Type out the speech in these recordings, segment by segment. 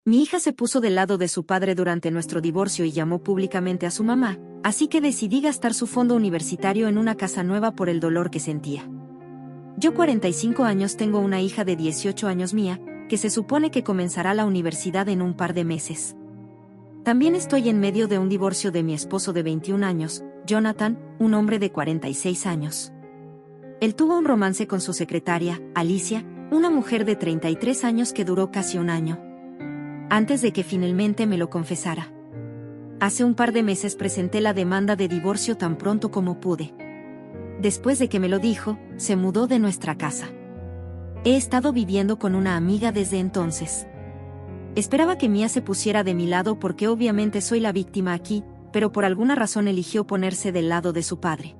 Mi hija se puso del lado de su padre durante nuestro divorcio y llamó públicamente a su mamá, así que decidí gastar su fondo universitario en una casa nueva por el dolor que sentía. Yo 45 años tengo una hija de 18 años mía, que se supone que comenzará la universidad en un par de meses. También estoy en medio de un divorcio de mi esposo de 21 años, Jonathan, un hombre de 46 años. Él tuvo un romance con su secretaria, Alicia, una mujer de 33 años que duró casi un año, antes de que finalmente me lo confesara. Hace un par de meses presenté la demanda de divorcio tan pronto como pude. Después de que me lo dijo, se mudó de nuestra casa. He estado viviendo con una amiga desde entonces. Esperaba que Mia se pusiera de mi lado porque obviamente soy la víctima aquí, pero por alguna razón eligió ponerse del lado de su padre.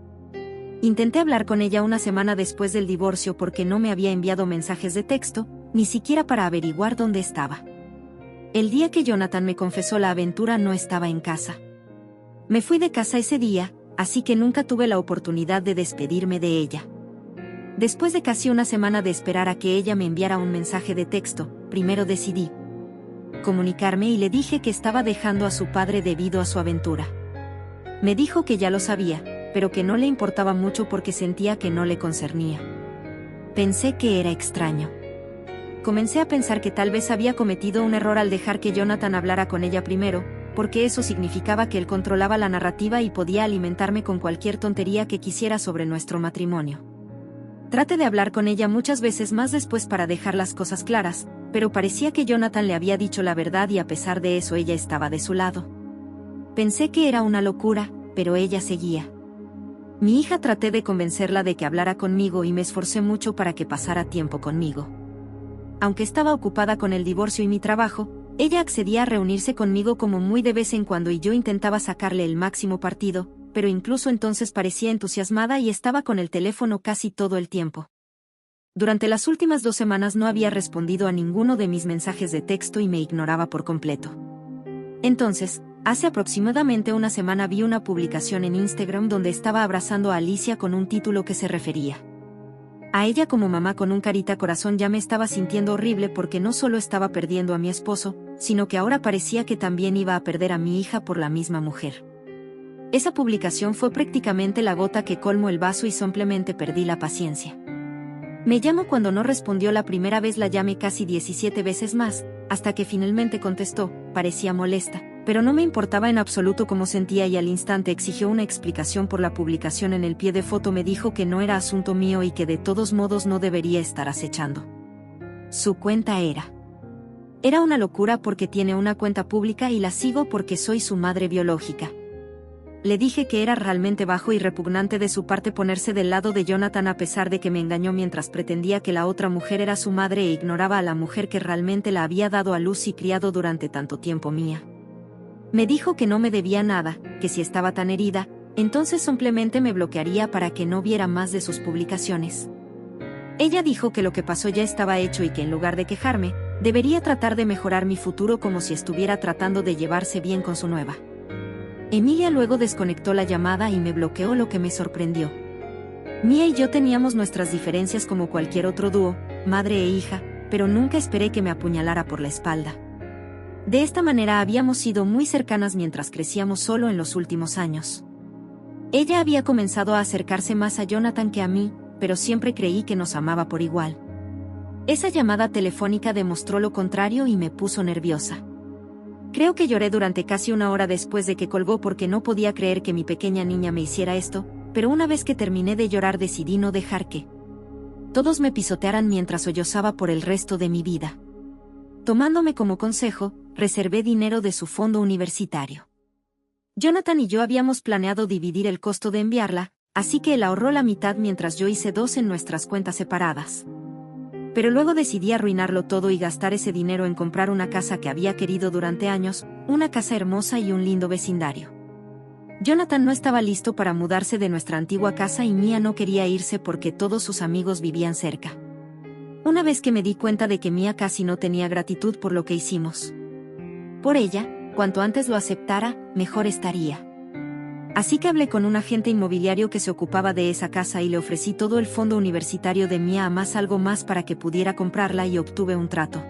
Intenté hablar con ella una semana después del divorcio porque no me había enviado mensajes de texto, ni siquiera para averiguar dónde estaba. El día que Jonathan me confesó la aventura no estaba en casa. Me fui de casa ese día, así que nunca tuve la oportunidad de despedirme de ella. Después de casi una semana de esperar a que ella me enviara un mensaje de texto, primero decidí comunicarme y le dije que estaba dejando a su padre debido a su aventura. Me dijo que ya lo sabía, pero que no le importaba mucho porque sentía que no le concernía. Pensé que era extraño. Comencé a pensar que tal vez había cometido un error al dejar que Jonathan hablara con ella primero, porque eso significaba que él controlaba la narrativa y podía alimentarme con cualquier tontería que quisiera sobre nuestro matrimonio. Traté de hablar con ella muchas veces más después para dejar las cosas claras, pero parecía que Jonathan le había dicho la verdad y a pesar de eso ella estaba de su lado. Pensé que era una locura, pero ella seguía. Mi hija traté de convencerla de que hablara conmigo y me esforcé mucho para que pasara tiempo conmigo. Aunque estaba ocupada con el divorcio y mi trabajo, ella accedía a reunirse conmigo como muy de vez en cuando y yo intentaba sacarle el máximo partido, pero incluso entonces parecía entusiasmada y estaba con el teléfono casi todo el tiempo. Durante las últimas 2 semanas no había respondido a ninguno de mis mensajes de texto y me ignoraba por completo. Entonces, hace aproximadamente una semana vi una publicación en Instagram donde estaba abrazando a Alicia con un título que se refería a ella como mamá con un carita corazón. Ya me estaba sintiendo horrible porque no solo estaba perdiendo a mi esposo, sino que ahora parecía que también iba a perder a mi hija por la misma mujer. Esa publicación fue prácticamente la gota que colmó el vaso y simplemente perdí la paciencia. Me llamó cuando no respondió la primera vez, la llamé casi 17 veces más, hasta que finalmente contestó. Parecía molesta, pero no me importaba en absoluto cómo sentía y al instante exigió una explicación por la publicación. En el pie de foto me dijo que no era asunto mío y que de todos modos no debería estar acechando su cuenta. Era una locura porque tiene una cuenta pública y la sigo porque soy su madre biológica. Le dije que era realmente bajo y repugnante de su parte ponerse del lado de Jonathan a pesar de que me engañó mientras pretendía que la otra mujer era su madre e ignoraba a la mujer que realmente la había dado a luz y criado durante tanto tiempo. Mía me dijo que no me debía nada, que si estaba tan herida, entonces simplemente me bloquearía para que no viera más de sus publicaciones. Ella dijo que lo que pasó ya estaba hecho y que en lugar de quejarme, debería tratar de mejorar mi futuro como si estuviera tratando de llevarse bien con su nueva. Emilia luego desconectó la llamada y me bloqueó, lo que me sorprendió. Mia y yo teníamos nuestras diferencias como cualquier otro dúo, madre e hija, pero nunca esperé que me apuñalara por la espalda. De esta manera habíamos sido muy cercanas mientras crecíamos solo en los últimos años. Ella había comenzado a acercarse más a Jonathan que a mí, pero siempre creí que nos amaba por igual. Esa llamada telefónica demostró lo contrario y me puso nerviosa. Creo que lloré durante casi una hora después de que colgó porque no podía creer que mi pequeña niña me hiciera esto, pero una vez que terminé de llorar decidí no dejar que todos me pisotearan mientras sollozaba por el resto de mi vida. Tomándome como consejo, reservé dinero de su fondo universitario. Jonathan y yo habíamos planeado dividir el costo de enviarla, así que él ahorró la mitad mientras yo hice 2 en nuestras cuentas separadas. Pero luego decidí arruinarlo todo y gastar ese dinero en comprar una casa que había querido durante años, una casa hermosa y un lindo vecindario. Jonathan no estaba listo para mudarse de nuestra antigua casa y Mia no quería irse porque todos sus amigos vivían cerca. Una vez que me di cuenta de que Mia casi no tenía gratitud por lo que hicimos por ella, cuanto antes lo aceptara, mejor estaría. Así que hablé con un agente inmobiliario que se ocupaba de esa casa y le ofrecí todo el fondo universitario de Mia más algo más para que pudiera comprarla y obtuve un trato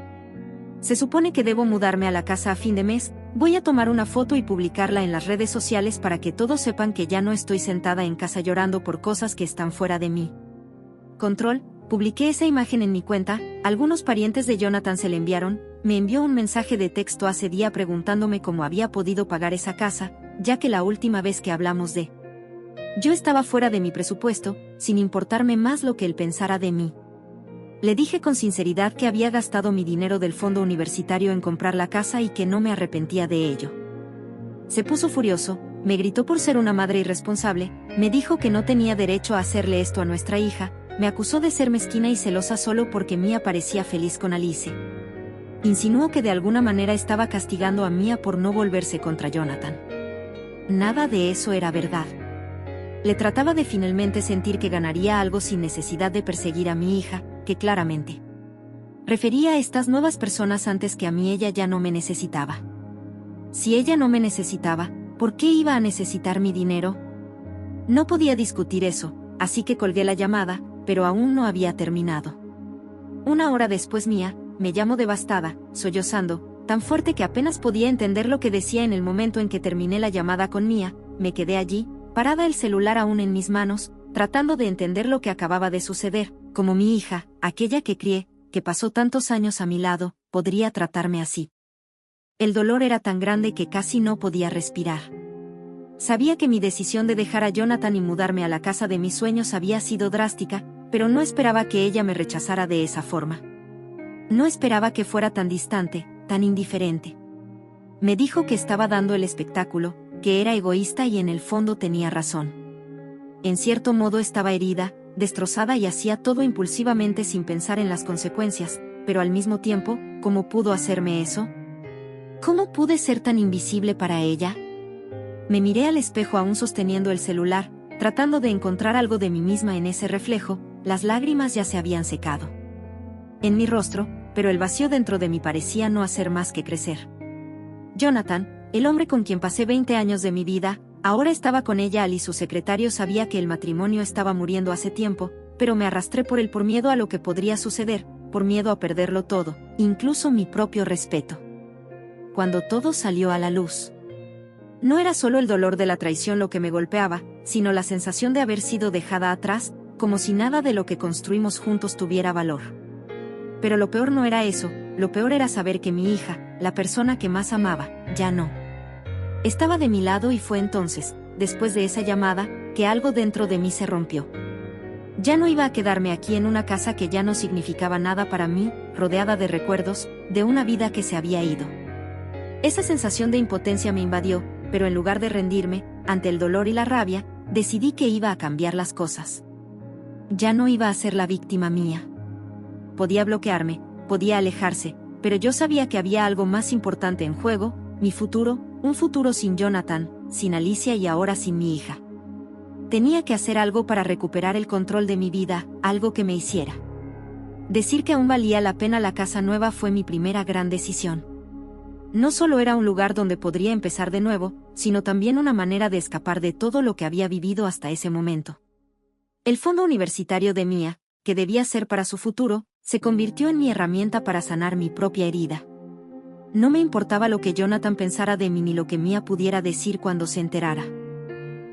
Se supone que debo mudarme a la casa a fin de mes. Voy a tomar una foto y publicarla en las redes sociales para que todos sepan que ya no estoy sentada en casa llorando por cosas que están fuera de mí. Control, publiqué esa imagen en mi cuenta. Algunos parientes de Jonathan se le enviaron. Me envió un mensaje de texto hace día preguntándome cómo había podido pagar esa casa, ya que la última vez que hablamos de... Yo estaba fuera de mi presupuesto, sin importarme más lo que él pensara de mí. Le dije con sinceridad que había gastado mi dinero del fondo universitario en comprar la casa y que no me arrepentía de ello. Se puso furioso, me gritó por ser una madre irresponsable, me dijo que no tenía derecho a hacerle esto a nuestra hija, me acusó de ser mezquina y celosa solo porque Mia parecía feliz con Alice. Insinuó que de alguna manera estaba castigando a Mia por no volverse contra Jonathan. Nada de eso era verdad. Le trataba de finalmente sentir que ganaría algo sin necesidad de perseguir a mi hija, que claramente refería a estas nuevas personas antes que a mí. Ella ya no me necesitaba. Si ella no me necesitaba, ¿por qué iba a necesitar mi dinero? No podía discutir eso, así que colgué la llamada, pero aún no había terminado. Una hora después Mia me llamó devastada, sollozando, tan fuerte que apenas podía entender lo que decía. En el momento en que terminé la llamada con Mia, me quedé allí, parada, el celular aún en mis manos, tratando de entender lo que acababa de suceder, como mi hija, aquella que crié, que pasó tantos años a mi lado, podría tratarme así. El dolor era tan grande que casi no podía respirar. Sabía que mi decisión de dejar a Jonathan y mudarme a la casa de mis sueños había sido drástica, pero no esperaba que ella me rechazara de esa forma. No esperaba que fuera tan distante, tan indiferente. Me dijo que estaba dando el espectáculo, que era egoísta y en el fondo tenía razón. En cierto modo estaba herida, destrozada y hacía todo impulsivamente sin pensar en las consecuencias, pero al mismo tiempo, ¿cómo pudo hacerme eso? ¿Cómo pude ser tan invisible para ella? Me miré al espejo aún sosteniendo el celular, tratando de encontrar algo de mí misma en ese reflejo. Las lágrimas ya se habían secado en mi rostro, pero el vacío dentro de mí parecía no hacer más que crecer. Jonathan, el hombre con quien pasé 20 años de mi vida, ahora estaba con ella. Ali, su secretario, sabía que el matrimonio estaba muriendo hace tiempo, pero me arrastré por él por miedo a lo que podría suceder, por miedo a perderlo todo, incluso mi propio respeto. Cuando todo salió a la luz, no era solo el dolor de la traición lo que me golpeaba, sino la sensación de haber sido dejada atrás, como si nada de lo que construimos juntos tuviera valor. Pero lo peor no era eso, lo peor era saber que mi hija, la persona que más amaba, ya no estaba de mi lado. Y fue entonces, después de esa llamada, que algo dentro de mí se rompió. Ya no iba a quedarme aquí en una casa que ya no significaba nada para mí, rodeada de recuerdos, de una vida que se había ido. Esa sensación de impotencia me invadió, pero en lugar de rendirme, ante el dolor y la rabia, decidí que iba a cambiar las cosas. Ya no iba a ser la víctima mía. Podía bloquearme, podía alejarse, pero yo sabía que había algo más importante en juego, mi futuro, un futuro sin Jonathan, sin Alicia y ahora sin mi hija. Tenía que hacer algo para recuperar el control de mi vida, algo que me hiciera decir que aún valía la pena. La casa nueva fue mi primera gran decisión. No solo era un lugar donde podría empezar de nuevo, sino también una manera de escapar de todo lo que había vivido hasta ese momento. El fondo universitario de Mia, que debía ser para su futuro, se convirtió en mi herramienta para sanar mi propia herida. No me importaba lo que Jonathan pensara de mí ni lo que Mia pudiera decir cuando se enterara.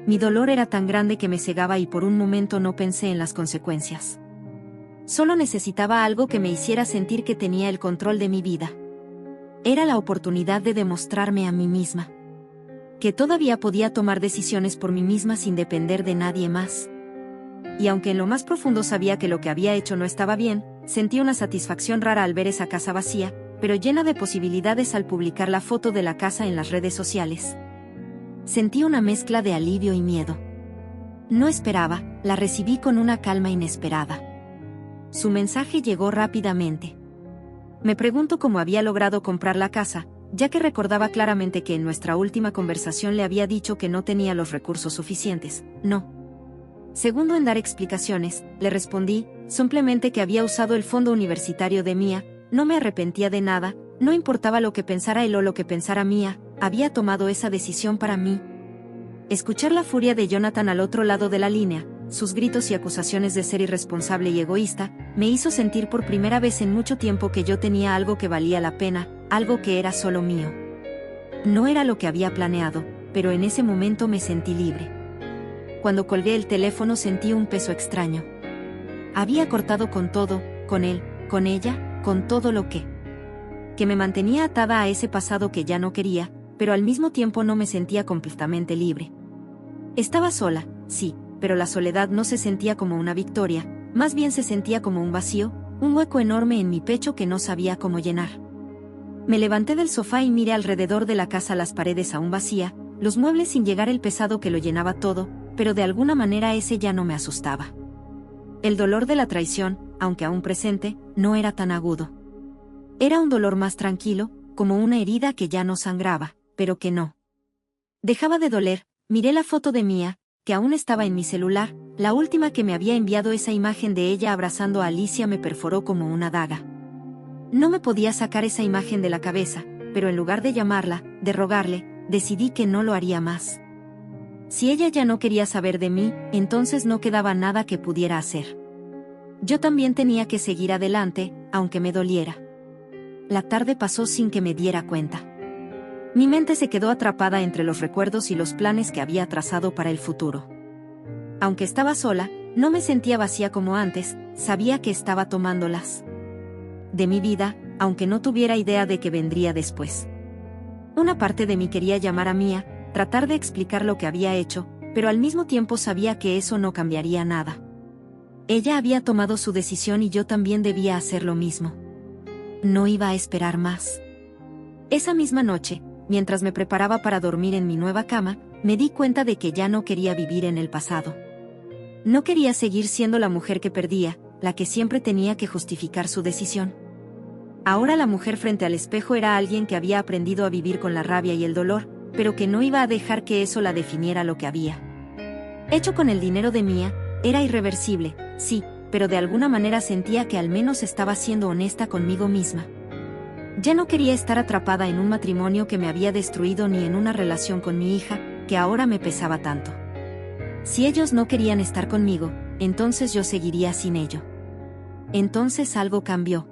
Mi dolor era tan grande que me cegaba y por un momento no pensé en las consecuencias. Solo necesitaba algo que me hiciera sentir que tenía el control de mi vida. Era la oportunidad de demostrarme a mí misma que todavía podía tomar decisiones por mí misma sin depender de nadie más. Y aunque en lo más profundo sabía que lo que había hecho no estaba bien, sentí una satisfacción rara al ver esa casa vacía, pero llena de posibilidades al publicar la foto de la casa en las redes sociales. Sentí una mezcla de alivio y miedo. No esperaba, la recibí con una calma inesperada. Su mensaje llegó rápidamente. Me pregunto cómo había logrado comprar la casa, ya que recordaba claramente que en nuestra última conversación le había dicho que no tenía los recursos suficientes. No. Segundo en dar explicaciones, le respondí, simplemente que había usado el fondo universitario de Mia, no me arrepentía de nada, no importaba lo que pensara él o lo que pensara Mia, había tomado esa decisión para mí. Escuchar la furia de Jonathan al otro lado de la línea, sus gritos y acusaciones de ser irresponsable y egoísta, me hizo sentir por primera vez en mucho tiempo que yo tenía algo que valía la pena, algo que era solo mío. No era lo que había planeado, pero en ese momento me sentí libre. Cuando colgué el teléfono sentí un peso extraño. Había cortado con todo, con él, con ella, con todo lo que me mantenía atada a ese pasado que ya no quería, pero al mismo tiempo no me sentía completamente libre. Estaba sola, sí, pero la soledad no se sentía como una victoria, más bien se sentía como un vacío, un hueco enorme en mi pecho que no sabía cómo llenar. Me levanté del sofá y miré alrededor de la casa, las paredes aún vacía, los muebles sin llegar, el pesado que lo llenaba todo, pero de alguna manera ese ya no me asustaba. El dolor de la traición, aunque aún presente, no era tan agudo. Era un dolor más tranquilo, como una herida que ya no sangraba, pero que no dejaba de doler. Miré la foto de Mia, que aún estaba en mi celular, la última que me había enviado. Esa imagen de ella abrazando a Alicia me perforó como una daga. No me podía sacar esa imagen de la cabeza, pero en lugar de llamarla, de rogarle, decidí que no lo haría más. Si ella ya no quería saber de mí, entonces no quedaba nada que pudiera hacer. Yo también tenía que seguir adelante, aunque me doliera. La tarde pasó sin que me diera cuenta. Mi mente se quedó atrapada entre los recuerdos y los planes que había trazado para el futuro. Aunque estaba sola, no me sentía vacía como antes, sabía que estaba tomándolas de mi vida, aunque no tuviera idea de qué vendría después. Una parte de mí quería llamar a Mia, tratar de explicar lo que había hecho, pero al mismo tiempo sabía que eso no cambiaría nada. Ella había tomado su decisión y yo también debía hacer lo mismo. No iba a esperar más. Esa misma noche, mientras me preparaba para dormir en mi nueva cama, me di cuenta de que ya no quería vivir en el pasado. No quería seguir siendo la mujer que perdía, la que siempre tenía que justificar su decisión. Ahora la mujer frente al espejo era alguien que había aprendido a vivir con la rabia y el dolor, pero que no iba a dejar que eso la definiera. Lo que había hecho con el dinero de Mia era irreversible, sí, pero de alguna manera sentía que al menos estaba siendo honesta conmigo misma. Ya no quería estar atrapada en un matrimonio que me había destruido, ni en una relación con mi hija, que ahora me pesaba tanto. Si ellos no querían estar conmigo, entonces yo seguiría sin ello. Entonces algo cambió.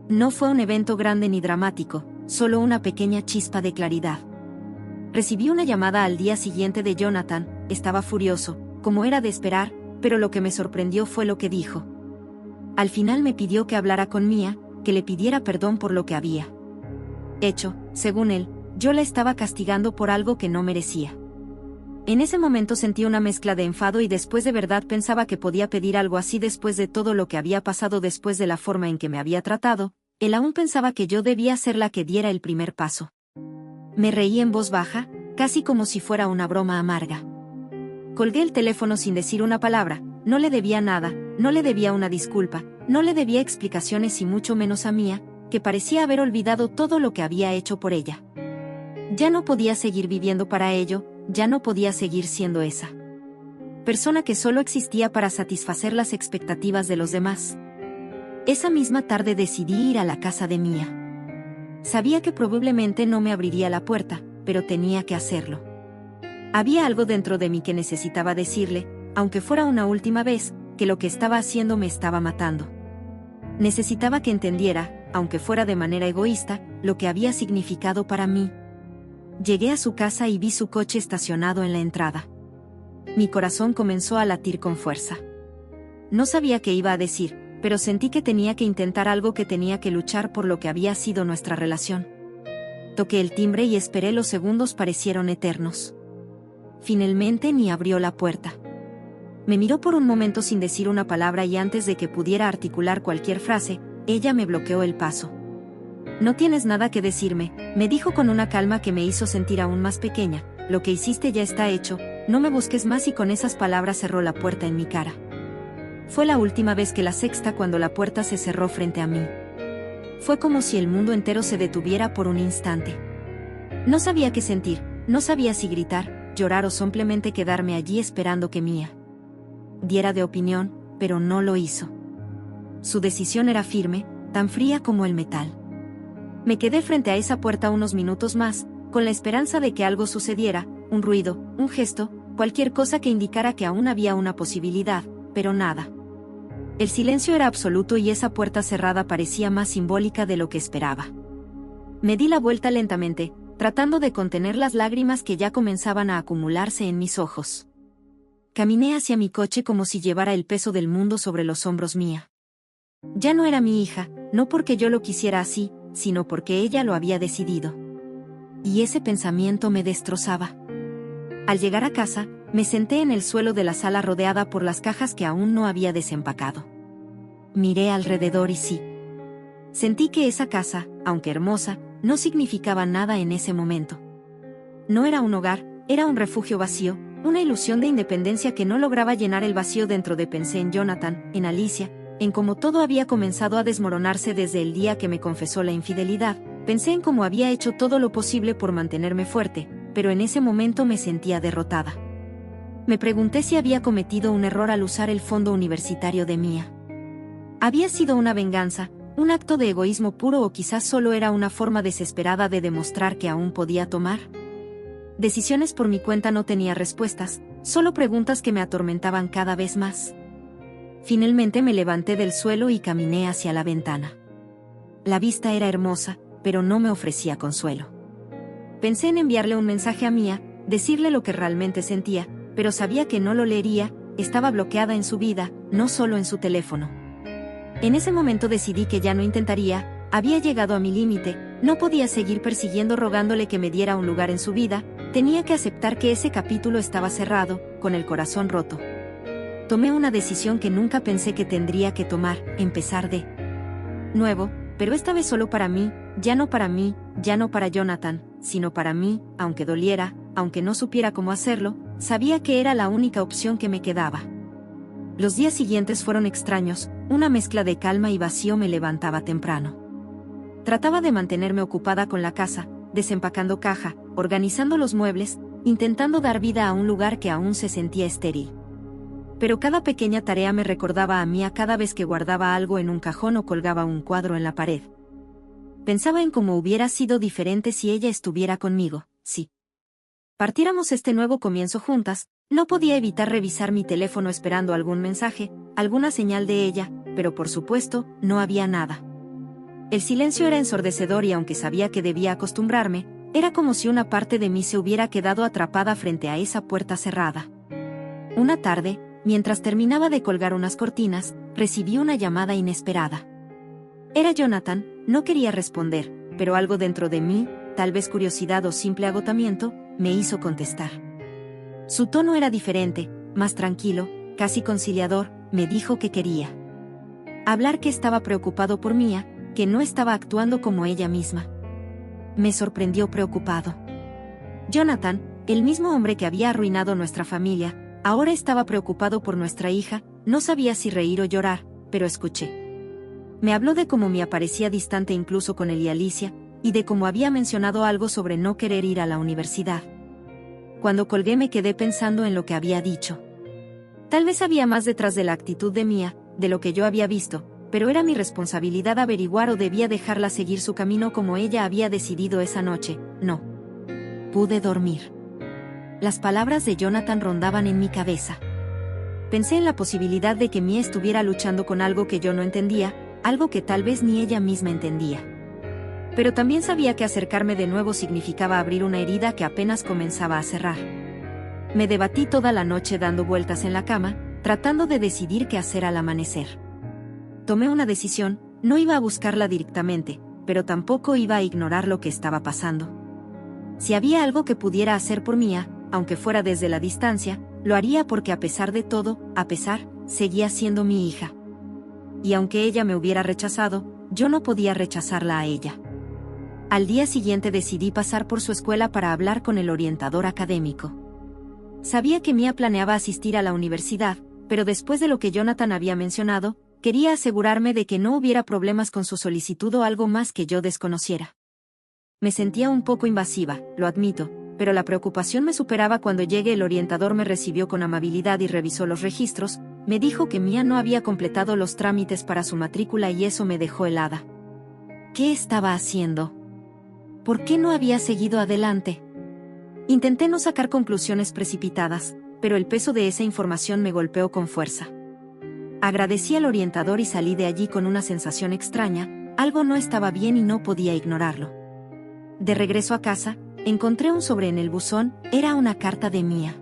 No fue un evento grande ni dramático, solo una pequeña chispa de claridad. Recibí una llamada al día siguiente de Jonathan. Estaba furioso, como era de esperar, pero lo que me sorprendió fue lo que dijo. Al final me pidió que hablara con Mia, que le pidiera perdón por lo que había hecho. Según él, yo la estaba castigando por algo que no merecía. En ese momento sentí una mezcla de enfado y después de verdad pensaba que podía pedir algo así después de todo lo que había pasado, después de la forma en que me había tratado. Él aún pensaba que yo debía ser la que diera el primer paso. Me reí en voz baja, casi como si fuera una broma amarga. Colgué el teléfono sin decir una palabra. No le debía nada, no le debía una disculpa, no le debía explicaciones y mucho menos a Mia, que parecía haber olvidado todo lo que había hecho por ella. Ya no podía seguir viviendo para ello, ya no podía seguir siendo esa persona que solo existía para satisfacer las expectativas de los demás. Esa misma tarde decidí ir a la casa de Mia. Sabía que probablemente no me abriría la puerta, pero tenía que hacerlo. Había algo dentro de mí que necesitaba decirle, aunque fuera una última vez, que lo que estaba haciendo me estaba matando. Necesitaba que entendiera, aunque fuera de manera egoísta, lo que había significado para mí. Llegué a su casa y vi su coche estacionado en la entrada. Mi corazón comenzó a latir con fuerza. No sabía qué iba a decir, pero sentí que tenía que intentar algo, que tenía que luchar por lo que había sido nuestra relación. Toqué el timbre y esperé. Los segundos parecieron eternos. Finalmente Mia abrió la puerta. Me miró por un momento sin decir una palabra y antes de que pudiera articular cualquier frase, ella me bloqueó el paso. No tienes nada que decirme, me dijo con una calma que me hizo sentir aún más pequeña. Lo que hiciste ya está hecho, no me busques más, y con esas palabras cerró la puerta en mi cara. Fue la última vez, que la sexta, cuando la puerta se cerró frente a mí. Fue como si el mundo entero se detuviera por un instante. No sabía qué sentir, no sabía si gritar, llorar o simplemente quedarme allí esperando que Mia diera de opinión, pero no lo hizo. Su decisión era firme, tan fría como el metal. Me quedé frente a esa puerta unos minutos más, con la esperanza de que algo sucediera, un ruido, un gesto, cualquier cosa que indicara que aún había una posibilidad, pero nada. El silencio era absoluto y esa puerta cerrada parecía más simbólica de lo que esperaba. Me di la vuelta lentamente, tratando de contener las lágrimas que ya comenzaban a acumularse en mis ojos. Caminé hacia mi coche como si llevara el peso del mundo sobre los hombros mía. Ya no era mi hija, no porque yo lo quisiera así, sino porque ella lo había decidido. Y ese pensamiento me destrozaba. Al llegar a casa, me senté en el suelo de la sala rodeada por las cajas que aún no había desempacado. Miré alrededor y sí. Sentí que esa casa, aunque hermosa, no significaba nada en ese momento. No era un hogar, era un refugio vacío, una ilusión de independencia que no lograba llenar el vacío dentro de. Pensé en Jonathan, en Alicia, en cómo todo había comenzado a desmoronarse desde el día que me confesó la infidelidad. Pensé en cómo había hecho todo lo posible por mantenerme fuerte, pero en ese momento me sentía derrotada. Me pregunté si había cometido un error al usar el fondo universitario de Mia. ¿Había sido una venganza, un acto de egoísmo puro o quizás solo era una forma desesperada de demostrar que aún podía tomar? Decisiones por mi cuenta no tenía respuestas, solo preguntas que me atormentaban cada vez más. Finalmente me levanté del suelo y caminé hacia la ventana. La vista era hermosa, pero no me ofrecía consuelo. Pensé en enviarle un mensaje a Mia, decirle lo que realmente sentía, pero sabía que no lo leería, estaba bloqueada en su vida, no solo en su teléfono. En ese momento decidí que ya no intentaría, había llegado a mi límite, no podía seguir persiguiendo rogándole que me diera un lugar en su vida, tenía que aceptar que ese capítulo estaba cerrado, con el corazón roto. Tomé una decisión que nunca pensé que tendría que tomar, empezar de nuevo, pero esta vez solo para mí, ya no para Jonathan, sino para mí, aunque doliera, aunque no supiera cómo hacerlo, sabía que era la única opción que me quedaba. Los días siguientes fueron extraños, una mezcla de calma y vacío. Me levantaba temprano. Trataba de mantenerme ocupada con la casa, desempacando caja, organizando los muebles, intentando dar vida a un lugar que aún se sentía estéril. Pero cada pequeña tarea me recordaba a Mia cada vez que guardaba algo en un cajón o colgaba un cuadro en la pared. Pensaba en cómo hubiera sido diferente si ella estuviera conmigo, si partiéramos este nuevo comienzo juntas. No podía evitar revisar mi teléfono esperando algún mensaje, alguna señal de ella, pero por supuesto, no había nada. El silencio era ensordecedor y aunque sabía que debía acostumbrarme, era como si una parte de mí se hubiera quedado atrapada frente a esa puerta cerrada. Una tarde, mientras terminaba de colgar unas cortinas, recibí una llamada inesperada. Era Jonathan, no quería responder, pero algo dentro de mí, tal vez curiosidad o simple agotamiento, me hizo contestar. Su tono era diferente, más tranquilo, casi conciliador. Me dijo que quería hablar, que estaba preocupado por Mia, que no estaba actuando como ella misma. Me sorprendió preocupado. Jonathan, el mismo hombre que había arruinado nuestra familia, ahora estaba preocupado por nuestra hija. No sabía si reír o llorar, pero escuché. Me habló de cómo Mia parecía distante incluso con él y Alicia, y de cómo había mencionado algo sobre no querer ir a la universidad. Cuando colgué me quedé pensando en lo que había dicho. Tal vez había más detrás de la actitud de Mia, de lo que yo había visto, pero era mi responsabilidad averiguar o debía dejarla seguir su camino como ella había decidido esa noche. No pude dormir. Las palabras de Jonathan rondaban en mi cabeza. Pensé en la posibilidad de que Mia estuviera luchando con algo que yo no entendía, algo que tal vez ni ella misma entendía. Pero también sabía que acercarme de nuevo significaba abrir una herida que apenas comenzaba a cerrar. Me debatí toda la noche dando vueltas en la cama, tratando de decidir qué hacer al amanecer. Tomé una decisión, no iba a buscarla directamente, pero tampoco iba a ignorar lo que estaba pasando. Si había algo que pudiera hacer por Mia, aunque fuera desde la distancia, lo haría porque a pesar de todo, seguía siendo mi hija. Y aunque ella me hubiera rechazado, yo no podía rechazarla a ella. Al día siguiente decidí pasar por su escuela para hablar con el orientador académico. Sabía que Mia planeaba asistir a la universidad, pero después de lo que Jonathan había mencionado, quería asegurarme de que no hubiera problemas con su solicitud o algo más que yo desconociera. Me sentía un poco invasiva, lo admito, pero la preocupación me superaba cuando llegué. El orientador me recibió con amabilidad y revisó los registros. Me dijo que Mia no había completado los trámites para su matrícula y eso me dejó helada. ¿Qué estaba haciendo? ¿Por qué no había seguido adelante? Intenté no sacar conclusiones precipitadas, pero el peso de esa información me golpeó con fuerza. Agradecí al orientador y salí de allí con una sensación extraña, algo no estaba bien y no podía ignorarlo. De regreso a casa, encontré un sobre en el buzón, era una carta de Mía.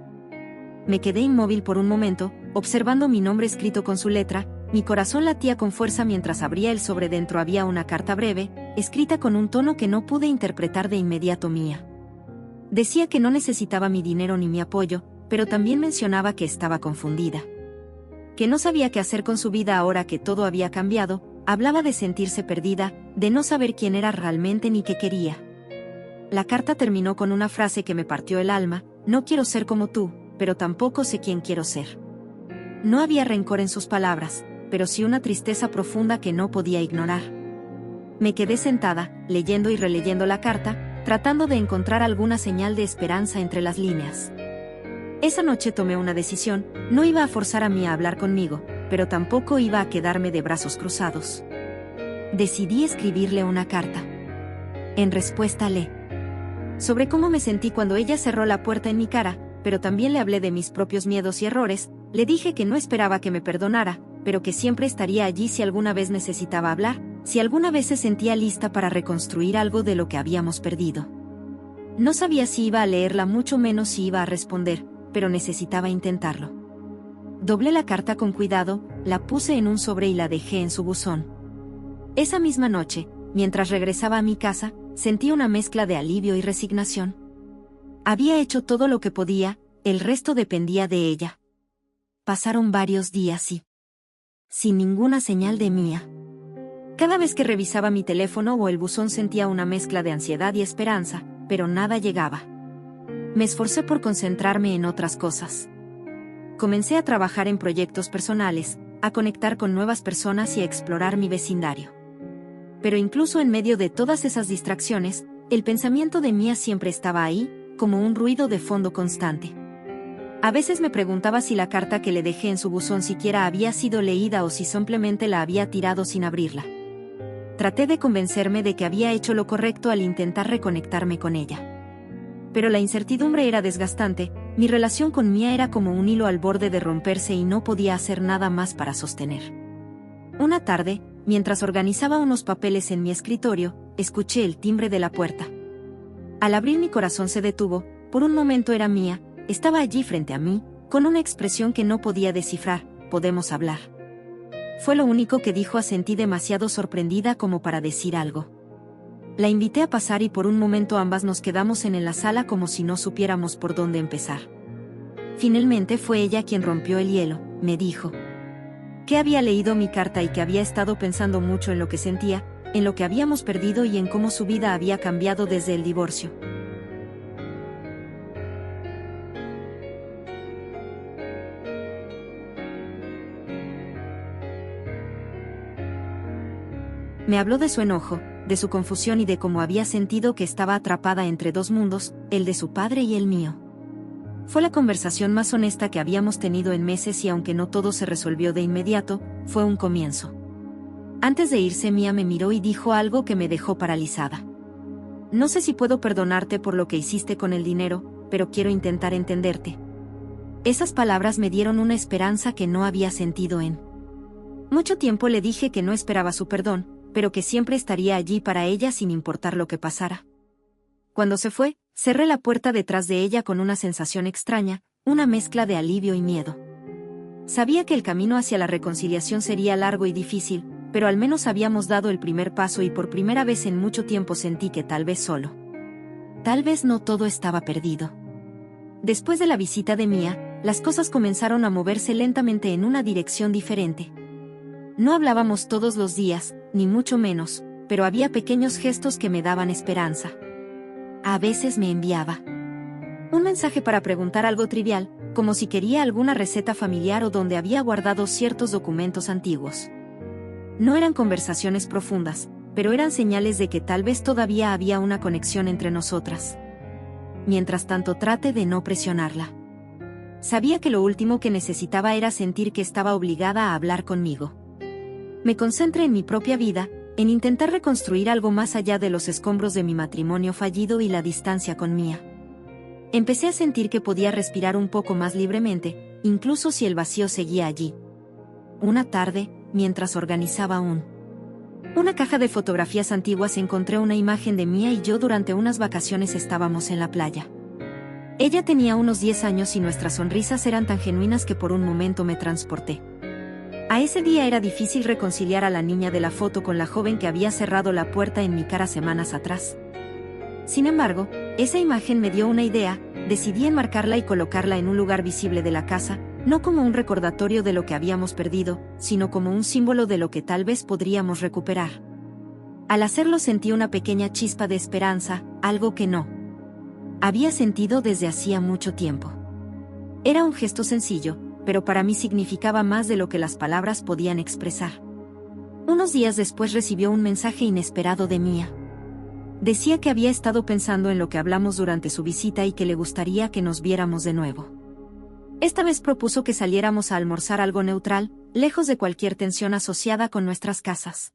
Me quedé inmóvil por un momento, observando mi nombre escrito con su letra, mi corazón latía con fuerza mientras abría el sobre. Dentro había una carta breve, escrita con un tono que no pude interpretar de inmediato. Mía decía que no necesitaba mi dinero ni mi apoyo, pero también mencionaba que estaba confundida. Que no sabía qué hacer con su vida ahora que todo había cambiado, hablaba de sentirse perdida, de no saber quién era realmente ni qué quería. La carta terminó con una frase que me partió el alma: no quiero ser como tú, pero tampoco sé quién quiero ser. No había rencor en sus palabras, pero sí una tristeza profunda que no podía ignorar. Me quedé sentada, leyendo y releyendo la carta, tratando de encontrar alguna señal de esperanza entre las líneas. Esa noche tomé una decisión: no iba a forzar a Mía a hablar conmigo, pero tampoco iba a quedarme de brazos cruzados. Decidí escribirle una carta. En respuesta sobre cómo me sentí cuando ella cerró la puerta en mi cara, pero también le hablé de mis propios miedos y errores. Le dije que no esperaba que me perdonara, pero que siempre estaría allí si alguna vez necesitaba hablar, si alguna vez se sentía lista para reconstruir algo de lo que habíamos perdido. No sabía si iba a leerla, mucho menos si iba a responder, pero necesitaba intentarlo. Doblé la carta con cuidado, la puse en un sobre y la dejé en su buzón. Esa misma noche, mientras regresaba a mi casa, sentí una mezcla de alivio y resignación. Había hecho todo lo que podía, el resto dependía de ella. Pasaron varios días sin ninguna señal de Mía. Cada vez que revisaba mi teléfono o el buzón sentía una mezcla de ansiedad y esperanza, pero nada llegaba. Me esforcé por concentrarme en otras cosas. Comencé a trabajar en proyectos personales, a conectar con nuevas personas y a explorar mi vecindario. Pero incluso en medio de todas esas distracciones, el pensamiento de Mía siempre estaba ahí, como un ruido de fondo constante. A veces me preguntaba si la carta que le dejé en su buzón siquiera había sido leída o si simplemente la había tirado sin abrirla. Traté de convencerme de que había hecho lo correcto al intentar reconectarme con ella. Pero la incertidumbre era desgastante, mi relación con Mía era como un hilo al borde de romperse y no podía hacer nada más para sostener. Una tarde, mientras organizaba unos papeles en mi escritorio, escuché el timbre de la puerta. Al abrir mi corazón se detuvo. Por un momento era Mía, estaba allí frente a mí, con una expresión que no podía descifrar: ¿podemos hablar? Fue lo único que dijo. Asentí demasiado sorprendida como para decir algo. La invité a pasar y por un momento ambas nos quedamos en la sala como si no supiéramos por dónde empezar. Finalmente fue ella quien rompió el hielo. Me dijo que había leído mi carta y que había estado pensando mucho en lo que sentía, en lo que habíamos perdido y en cómo su vida había cambiado desde el divorcio. Me habló de su enojo, de su confusión y de cómo había sentido que estaba atrapada entre dos mundos, el de su padre y el mío. Fue la conversación más honesta que habíamos tenido en meses y aunque no todo se resolvió de inmediato, fue un comienzo. Antes de irse, Mía me miró y dijo algo que me dejó paralizada. No sé si puedo perdonarte por lo que hiciste con el dinero, pero quiero intentar entenderte. Esas palabras me dieron una esperanza que no había sentido en mucho tiempo. Le dije que no esperaba su perdón, pero que siempre estaría allí para ella sin importar lo que pasara. Cuando se fue, cerré la puerta detrás de ella con una sensación extraña, una mezcla de alivio y miedo. Sabía que el camino hacia la reconciliación sería largo y difícil, pero al menos habíamos dado el primer paso y por primera vez en mucho tiempo sentí que tal vez no todo estaba perdido. Después de la visita de Mía, las cosas comenzaron a moverse lentamente en una dirección diferente. No hablábamos todos los días, ni mucho menos, pero había pequeños gestos que me daban esperanza. A veces me enviaba un mensaje para preguntar algo trivial, como si quería alguna receta familiar o donde había guardado ciertos documentos antiguos. No eran conversaciones profundas, pero eran señales de que tal vez todavía había una conexión entre nosotras. Mientras tanto, traté de no presionarla. Sabía que lo último que necesitaba era sentir que estaba obligada a hablar conmigo. Me concentré en mi propia vida, en intentar reconstruir algo más allá de los escombros de mi matrimonio fallido y la distancia con Mía. Empecé a sentir que podía respirar un poco más libremente, incluso si el vacío seguía allí. Una tarde, mientras organizaba una caja de fotografías antiguas, encontré una imagen de Mía y yo durante unas vacaciones. Estábamos en la playa. Ella tenía unos 10 años y nuestras sonrisas eran tan genuinas que por un momento me transporté. A ese día era difícil reconciliar a la niña de la foto con la joven que había cerrado la puerta en mi cara semanas atrás. Sin embargo, esa imagen me dio una idea. Decidí enmarcarla y colocarla en un lugar visible de la casa, no como un recordatorio de lo que habíamos perdido, sino como un símbolo de lo que tal vez podríamos recuperar. Al hacerlo sentí una pequeña chispa de esperanza, algo que no había sentido desde hacía mucho tiempo. Era un gesto sencillo, pero para mí significaba más de lo que las palabras podían expresar. Unos días después recibió un mensaje inesperado de Mía. Decía que había estado pensando en lo que hablamos durante su visita y que le gustaría que nos viéramos de nuevo. Esta vez propuso que saliéramos a almorzar algo neutral, lejos de cualquier tensión asociada con nuestras casas.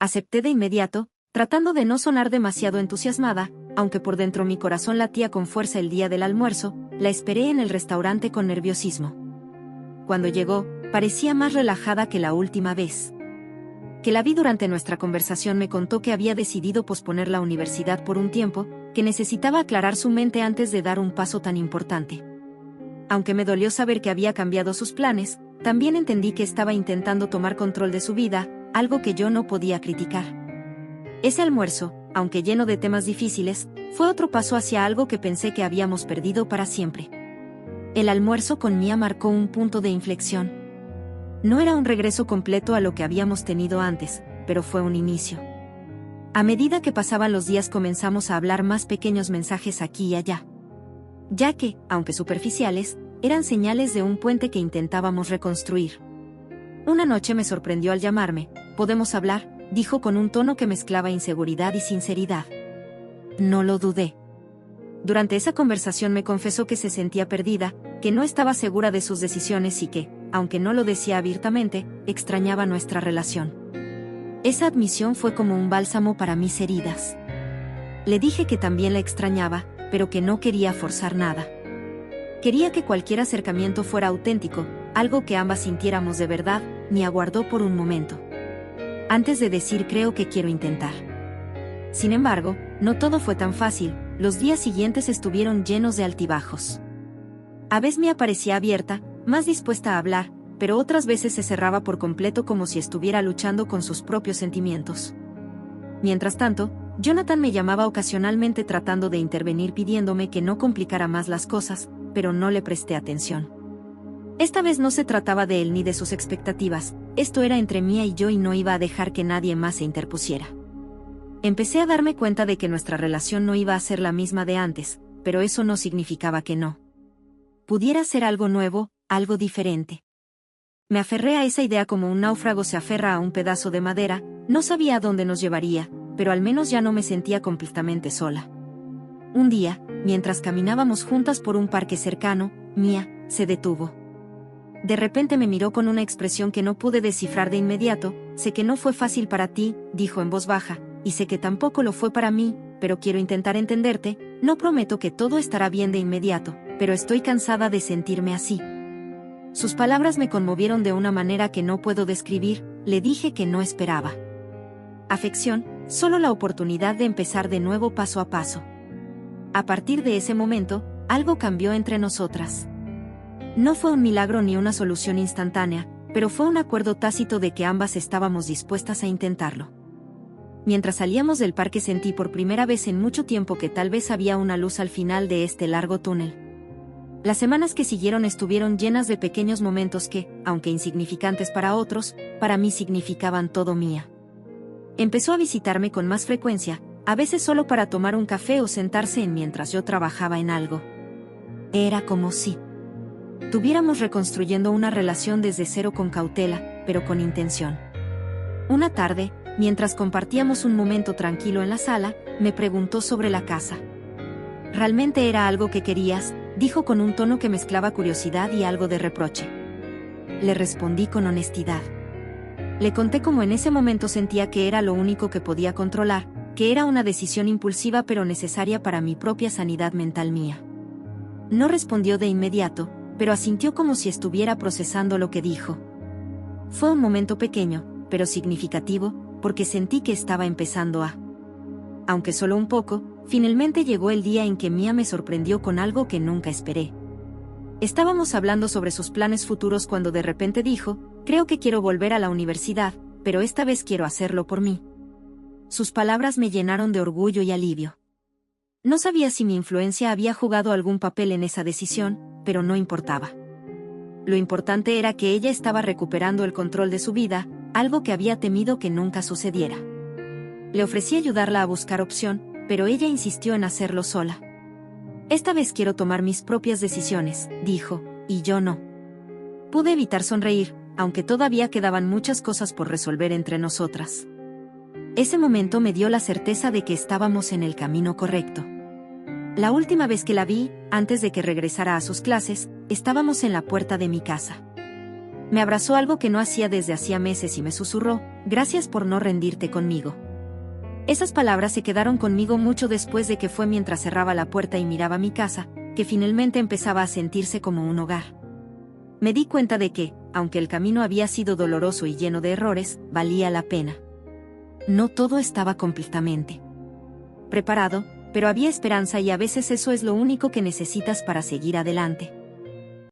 Acepté de inmediato, tratando de no sonar demasiado entusiasmada, aunque por dentro mi corazón latía con fuerza. El día del almuerzo, la esperé en el restaurante con nerviosismo. Cuando llegó, parecía más relajada que la última vez que la vi. Durante nuestra conversación me contó que había decidido posponer la universidad por un tiempo, que necesitaba aclarar su mente antes de dar un paso tan importante. Aunque me dolió saber que había cambiado sus planes, también entendí que estaba intentando tomar control de su vida, algo que yo no podía criticar. Ese almuerzo, aunque lleno de temas difíciles, fue otro paso hacia algo que pensé que habíamos perdido para siempre. El almuerzo con Mía marcó un punto de inflexión. No era un regreso completo a lo que habíamos tenido antes, pero fue un inicio. A medida que pasaban los días comenzamos a hablar más pequeños mensajes aquí y allá. Ya que, aunque superficiales, eran señales de un puente que intentábamos reconstruir. Una noche me sorprendió al llamarme. «¿Podemos hablar?», dijo con un tono que mezclaba inseguridad y sinceridad. No lo dudé. Durante esa conversación me confesó que se sentía perdida, que no estaba segura de sus decisiones y que, aunque no lo decía abiertamente, extrañaba nuestra relación. Esa admisión fue como un bálsamo para mis heridas. Le dije que también la extrañaba, pero que no quería forzar nada. Quería que cualquier acercamiento fuera auténtico, algo que ambas sintiéramos de verdad. Me aguardó por un momento. Antes de decir «creo que quiero intentar». Sin embargo, no todo fue tan fácil. Los días siguientes estuvieron llenos de altibajos. A veces me parecía abierta, más dispuesta a hablar, pero otras veces se cerraba por completo como si estuviera luchando con sus propios sentimientos. Mientras tanto, Jonathan me llamaba ocasionalmente tratando de intervenir pidiéndome que no complicara más las cosas, pero no le presté atención. Esta vez no se trataba de él ni de sus expectativas, esto era entre Mía y yo y no iba a dejar que nadie más se interpusiera. Empecé a darme cuenta de que nuestra relación no iba a ser la misma de antes, pero eso no significaba que no pudiera ser algo nuevo, algo diferente. Me aferré a esa idea como un náufrago se aferra a un pedazo de madera. No sabía a dónde nos llevaría, pero al menos ya no me sentía completamente sola. Un día, mientras caminábamos juntas por un parque cercano, Mía se detuvo. De repente me miró con una expresión que no pude descifrar de inmediato. «Sé que no fue fácil para ti», dijo en voz baja, «y sé que tampoco lo fue para mí, pero quiero intentar entenderte. No prometo que todo estará bien de inmediato, pero estoy cansada de sentirme así». Sus palabras me conmovieron de una manera que no puedo describir. Le dije que no esperaba afección, solo la oportunidad de empezar de nuevo paso a paso. A partir de ese momento, algo cambió entre nosotras. No fue un milagro ni una solución instantánea, pero fue un acuerdo tácito de que ambas estábamos dispuestas a intentarlo. Mientras salíamos del parque sentí por primera vez en mucho tiempo que tal vez había una luz al final de este largo túnel. Las semanas que siguieron estuvieron llenas de pequeños momentos que, aunque insignificantes para otros, para mí significaban todo. Mía empezó a visitarme con más frecuencia, a veces solo para tomar un café o sentarse mientras yo trabajaba en algo. Era como si tuviéramos reconstruyendo una relación desde cero, con cautela, pero con intención. Una tarde, mientras compartíamos un momento tranquilo en la sala, me preguntó sobre la casa. «¿Realmente era algo que querías?», dijo con un tono que mezclaba curiosidad y algo de reproche. Le respondí con honestidad. Le conté cómo en ese momento sentía que era lo único que podía controlar, que era una decisión impulsiva pero necesaria para mi propia sanidad mental. Mía No respondió de inmediato, pero asintió como si estuviera procesando lo que dijo. Fue un momento pequeño, pero significativo, porque sentí que estaba empezando a... Aunque solo un poco, finalmente llegó el día en que Mia me sorprendió con algo que nunca esperé. Estábamos hablando sobre sus planes futuros cuando de repente dijo, creo que quiero volver a la universidad, pero esta vez quiero hacerlo por mí. Sus palabras me llenaron de orgullo y alivio. No sabía si mi influencia había jugado algún papel en esa decisión, pero no importaba. Lo importante era que ella estaba recuperando el control de su vida, algo que había temido que nunca sucediera. Le ofrecí ayudarla a buscar opción, pero ella insistió en hacerlo sola. Esta vez quiero tomar mis propias decisiones, dijo, y yo no. Pude evitar sonreír, aunque todavía quedaban muchas cosas por resolver entre nosotras. Ese momento me dio la certeza de que estábamos en el camino correcto. La última vez que la vi, antes de que regresara a sus clases, estábamos en la puerta de mi casa. Me abrazó algo que no hacía desde hacía meses y me susurró, gracias por no rendirte conmigo. Esas palabras se quedaron conmigo mucho después de que fue mientras cerraba la puerta y miraba mi casa, que finalmente empezaba a sentirse como un hogar. Me di cuenta de que, aunque el camino había sido doloroso y lleno de errores, valía la pena. No todo estaba completamente preparado, pero había esperanza y a veces eso es lo único que necesitas para seguir adelante.